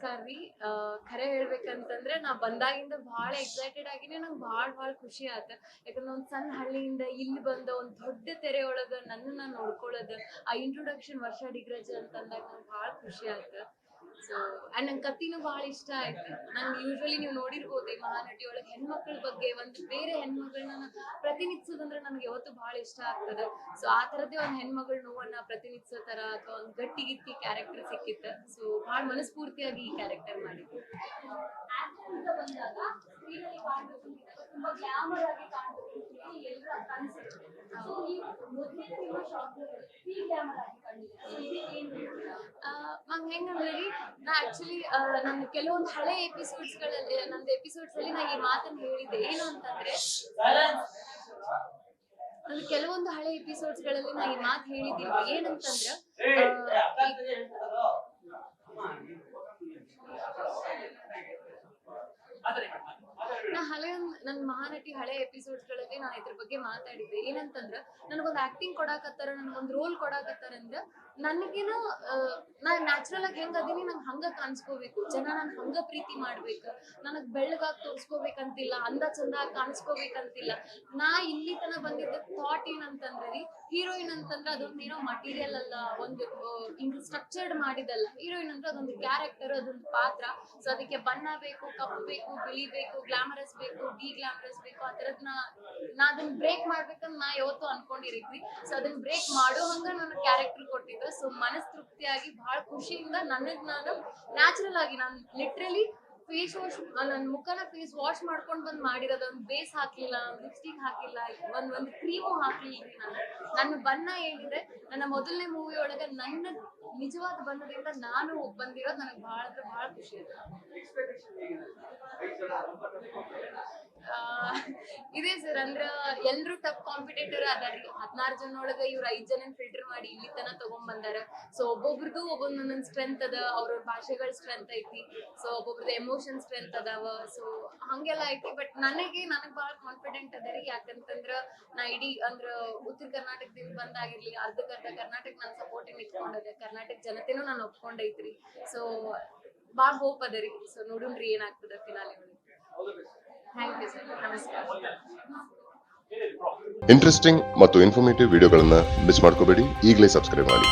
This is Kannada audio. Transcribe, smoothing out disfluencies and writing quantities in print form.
ನಮಸ್ಕಾರ ರೀ. ಖರೆ ಹೇಳ್ಬೇಕಂತಂದ್ರೆ ನಾ ಬಂದಾಗಿಂದ ಭಾಳ ಎಕ್ಸೈಟೆಡ್ ಆಗಿನಿ. ನಂಗೆ ಭಾಳ ಖುಷಿ ಆತ. ಯಾಕಂದ್ರೆ ಒಂದು ಸಣ್ಣ ಹಳ್ಳಿಯಿಂದ ಇಲ್ಲಿ ಬಂದ ಒಂದು ದೊಡ್ಡ ತೆರೆ ಒಳಗ ನನ್ನನ್ನ ನೋಡ್ಕೊಳ್ಳೋದು, ಆ ಇಂಟ್ರೊಡಕ್ಷನ್ ವರ್ಷ ಡಿಗ್ರಜ್ ಅಂತಂದಾಗ ನಂಗೆ ಭಾಳ ಖುಷಿ ಆಯ್ತು. ಸೊ ಅಂಡ್ ನಂಗೆ ಕತ್ತಿನೂ ಭಾಳ ಇಷ್ಟ ಆಯ್ತು. ನಂಗೆ ಯೂಶ್ವಲಿ ನೀವು ನೋಡಿರ್ಬೋದು ಈ ಮಹಾನಟಿ ಒಳಗೆ ಹೆಣ್ಮಕ್ಳ ಬಗ್ಗೆ ಒಂದು ಬೇರೆ ಹೆಣ್ಮಗಳನ್ನ ಪ್ರತಿನಿಧಿಸೋದಂದ್ರೆ ನನಗೆ ಯಾವತ್ತು ಭಾಳ ಇಷ್ಟ ಆಗ್ತದೆ. ಸೊ ಆ ಥರದ್ದೇ ಒಂದು ಹೆಣ್ಮಗಳ ನೋವನ್ನ ಪ್ರತಿನಿಧಿಸೋ ಥರ ಅಥವಾ ಒಂದು ಗಟ್ಟಿಗಿತ್ತಿ ಕ್ಯಾರೆಕ್ಟರ್ ಸಿಕ್ಕಿತ್ತು. ಸೊ ಭಾಳ ಮನಸ್ಫೂರ್ತಿಯಾಗಿ ಈ ಕ್ಯಾರೆಕ್ಟರ್ ಮಾಡಿದ್ದು. ತುಂಬಾ ಗ್ಲಾಮರ್ ಆಗಿ ಕಾಣಬೇಕು ಎಲ್ಲರ ಕನಸಿರುತ್ತೆ. ನಂಗೆ ಹೆಂಗಂದ್ರೆ ರೀ, ನಾ ಆಕ್ಚುಲಿ ನನ್ನ ಕೆಲವೊಂದು ಹಳೆ ಎಪಿಸೋಡ್ಸ್ಗಳಲ್ಲಿ ಎಪಿಸೋಡ್ಸ್ ನಾ ಈ ಮಾತನ್ನು ಹೇಳಿದ್ದೆ. ಏನು ಅಂತಂದ್ರೆ ನಾನು ಕೆಲವೊಂದು ಹಳೆ ಎಪಿಸೋಡ್ಸ್ಗಳಲ್ಲಿ ನಾ ಈ ಮಾತು ಹೇಳಿದ್ದೀನಿ. ಏನಂತಂದ್ರೆ ನನ್ನ ಮಹಾನಟಿ ಹಳೆ ಎಪಿಸೋಡ್ಸ್ಗಳಲ್ಲಿ ನಾನು ಇದ್ರ ಬಗ್ಗೆ ಮಾತಾಡಿದ್ದೆ. ಏನಂತಂದ್ರ ನನಗೊಂದು ಆಕ್ಟಿಂಗ್ ಕೊಡಾಕತ್ತಾರ, ನನಗೊಂದು ರೋಲ್ ಕೊಡಾಕತ್ತಾರ ಅಂದ್ರ ನನಗೇನ ನಾನ್ ನ್ಯಾಚುರಲ್ ಆಗಿ ಹೆಂಗ್ ಅದೀನಿ ನಂಗೆ ಹಂಗ ಕಾಣಿಸ್ಕೋಬೇಕು, ಜನ ನನ್ ಹಂಗ ಪ್ರೀತಿ ಮಾಡ್ಬೇಕು, ನನಗ್ ಬೆಳ್ಳಗಾಗಿ ತೋರ್ಸ್ಕೋಬೇಕಂತಿಲ್ಲ, ಅಂದ ಚಂದ ಕಾಣಿಸ್ಕೋಬೇಕಂತಿಲ್ಲ. ನಾ ಇಲ್ಲಿ ತನ ಬಂದಿದ್ದ ಥಾಟ್ ಏನಂತಂದ್ರೆ ರೀ, ಹೀರೋಯಿನ್ ಅಂತಂದ್ರೆ ಅದೊಂದು ಏನೋ ಮಟೀರಿಯಲ್ ಅಲ್ಲ, ಒಂದು ಹಿಂಗ್ ಸ್ಟ್ರಕ್ಚರ್ಡ್ ಮಾಡಿದಲ್ಲ. ಹೀರೋಯಿನ್ ಅಂದ್ರೆ ಅದೊಂದು ಕ್ಯಾರೆಕ್ಟರ್, ಅದೊಂದು ಪಾತ್ರ. ಸೊ ಅದಕ್ಕೆ ಬಣ್ಣ ಬೇಕು, ಕಪ್ಪು ಬೇಕು, ಬಿಳಿ ಬೇಕು, ಗ್ಲಾಮರಸ್ ಬೇಕು, ಡಿಗ್ಲಾಮರಸ್ ಬೇಕು. ಆ ತರದ್ ನಾ ಅದನ್ನ ಬ್ರೇಕ್ ಮಾಡ್ಬೇಕಂತ ನಾ ಯಾವತ್ತೂ ಅನ್ಕೊಂಡಿರಿದ್ವಿ. ಸೊ ಅದನ್ನ ಬ್ರೇಕ್ ಮಾಡೋ ಹಂಗ ನನ್ನ ಕ್ಯಾರೆಕ್ಟರ್ ಕೊಟ್ಟಿದ್ದು. ಸೊ ಮನಸ್ ತೃಪ್ತಿಯಾಗಿ ಬಹಳ ಖುಷಿಯಿಂದ ನನಗ್ ನಾನು ನ್ಯಾಚುರಲ್ ಆಗಿ ನಾನು ಲಿಟ್ರಲಿ ಫೇಸ್ ವಾಶ್, ನನ್ನ ಮುಖನ ಫೇಸ್ ವಾಶ್ ಮಾಡ್ಕೊಂಡ್ ಬಂದ್ ಮಾಡಿರೋದು. ಒಂದು ಬೇಸ್ ಹಾಕ್ಲಿಲ್ಲ, ಲಿಪ್ಸ್ಟಿಕ್ ಹಾಕಿಲ್ಲ, ಒಂದು ಕ್ರೀಮು ಹಾಕ್ಲಿಲ್ಲ. ನನ್ನ ಬಣ್ಣ ಏನಿದೆ ನನ್ನ ಮೊದಲನೇ ಮೂವಿ ಒಳಗೆ ನನ್ನ ನಿಜವಾದ ಬಣ್ಣದಿಂದ ನಾನು ಬಂದಿರೋದು ನನಗೆ ಬಹಳ ಅಂದ್ರೆ ಬಹಳ ಖುಷಿ ಇದೆ. ಇದೆ ಸರ್, ಅಂದ್ರ ಎಲ್ರು ಟಫ್ ಕಾಂಪಿಟೇಟರ್ ಅದಾರಿ. 16 ಜನ ಒಳಗ ಇವ್ರ 5 ಜನ ಫಿಲ್ಟರ್ ಮಾಡಿ ಇಲ್ಲಿ ತನ ತಗೊಂಡ್ ಬಂದಾರ. ಸೊ ಒಬ್ಬೊಬ್ರದ್ದು ಒಂದೊಂದ್ ಸ್ಟ್ರೆಂತ್ ಅದ, ಅವ್ರ ಭಾಷೆಗಳ ಸ್ಟ್ರೆಂತ್ ಐತಿ. ಸೊ ಒಬ್ಬೊಬ್ರದ್ದು ಎಮೋಷನ್ ಸ್ಟ್ರೆಂತ್ ಅದಾವ. ಸೊ ಹಂಗೆಲ್ಲ ಐತಿ. ಬಟ್ ನನಗ್ ಬಹಳ ಕಾನ್ಫಿಡೆಂಟ್ ಅದ ರೀ. ಯಾಕಂತಂದ್ರ ನಾ ಇಡೀ ಅಂದ್ರ ಉತ್ತರ ಕರ್ನಾಟಕದಿಂದ ಬಂದಾಗಿರ್ಲಿ, ಅರ್ಧಕ್ಕರ್ಧ ಕರ್ನಾಟಕ ನನ್ ಸಪೋರ್ಟಿಂಗ್ ಇಟ್ಕೊಂಡದೆ, ಕರ್ನಾಟಕ ಜನತೆನೂ ನಾನು ಒಪ್ಕೊಂಡೈತ್ರಿ. ಸೊ ಬಾಳ ಹೋಪ್ ಅದ ರೀ. ಸೊ ನೋಡುಣ್ರಿ ಏನಾಗ್ತದ ಫಿನಾಲೆ ಒಳಗೆ. Thank you sir. ನಮಸ್ಕಾರ. ಇಂಟ್ರೆಸ್ಟಿಂಗ್ ಮತ್ತು ಇನ್ಫಾರ್ಮೇಟಿವ್ ವಿಡಿಯೋಗಳನ್ನ ಮಿಸ್ ಮಾಡ್ಕೋಬೇಡಿ. ಈಗಲೇ ಸಬ್ಸ್ಕ್ರೈಬ್ ಮಾಡಿ.